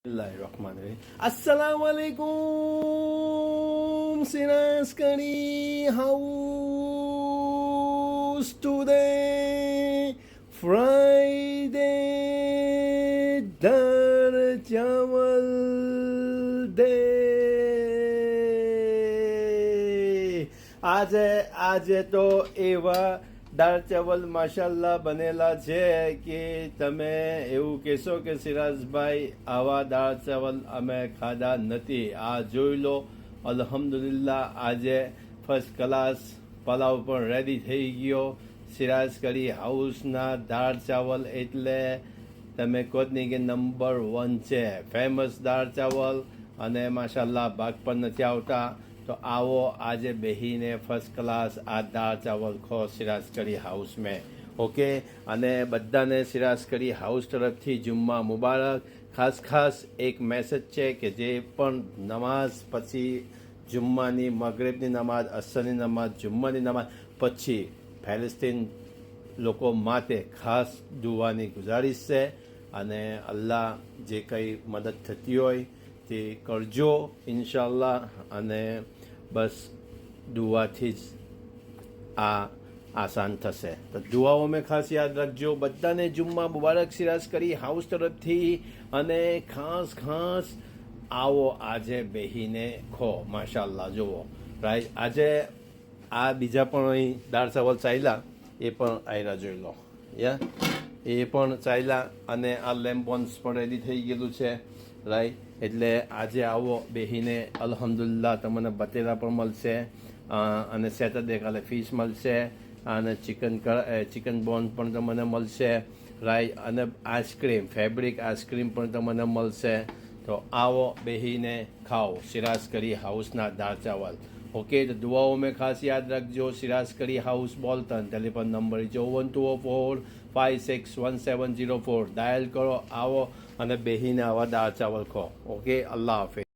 Assalamualaikum Sinaskari house today Friday dar chawal day આજે તો એવા દાળ ચાવલ માશાલ્લાહ બનેલા છે કે તમે એવું કહેશો કે સિરાજભાઈ આવા દાળ ચાવલ અમે ખાધા નથી. આ જોઈ લો, અલ્હમ્દુલિલ્લાહ આજે ફર્સ્ટ ક્લાસ પલાવ પણ રેડી થઈ ગયો. સિરાજ કરી હાઉસના દાળ ચાવલ એટલે તમે કહો નહીં કે નંબર 1 છે, ફેમસ દાળ ચાવલ, અને માશાલ્લાહ ભાગ પણ નથી આવતા. તો આવો આજે બેહીને ફર્સ્ટ ક્લાસ આ દાળ ચાવલ ખો સિરાજ કરી હાઉસ મેં. ઓકે, અને બધાને સિરાજ કરી હાઉસ તરફથી જુમ્મા મુબારક. ખાસ એક મેસેજ છે કે જે પણ નમાઝ પછી જુમ્માની, મગરિબની નમાઝ, અસરની નમાઝ, જુમ્માની નમાઝ પછી ફેલસ્તીન લોકો માટે ખાસ દુઆની ગુજારિશ છે, અને અલ્લાહ જે કંઈ મદદ થતી હોય તે કરજો ઇન્શાઅલ્લાહ. અને બસ દુઆથી જ આ આસાન થશે. તો દુઆઓ મેં ખાસ યાદ રાખજો. બધાને જુમ્મા મુબારક સિરાજ કરી હાઉસ તરફથી. અને ખાસ આવો આજે બેહીને ખો માશાલ્લાહ. જુઓ રાઈટ, આજે આ બીજા પણ અહીં દાળ ચાવલ ચાલ્યા, એ પણ આયરા જોઈ લો. એ પણ ચાલ્યા, અને આ લેમ્બોન્સ પણ રેડી થઈ ગયેલું છે રાઈટ. એટલે આજે આવો બેહીને અલ્હમ્દુલિલ્લાહ તમને બટેરા પણ મળશે, અને સેટરડે કાલે ફિશ મળશે, અને ચિકન બોન પણ તમને મળશે રાઈટ. અને આઈસ્ક્રીમ, ફેબ્રિક આઈસ્ક્રીમ પણ તમને મળશે. તો આવો બેહીને ખાઓ સિરાજ કરી હાઉસના દાળ ચાવલ. ઓકે, તો દુઆઓ મેં ખાસ યાદ રાખજો. સિરાજ કરી હાઉસ બોલતન, ટેલિફોન નંબર 5424561704 ડાયલ કરો. આવો અને બેહીને આવા દાળ ચાવલ ખો. ઓકે, અલ્લાહ હાફિઝ.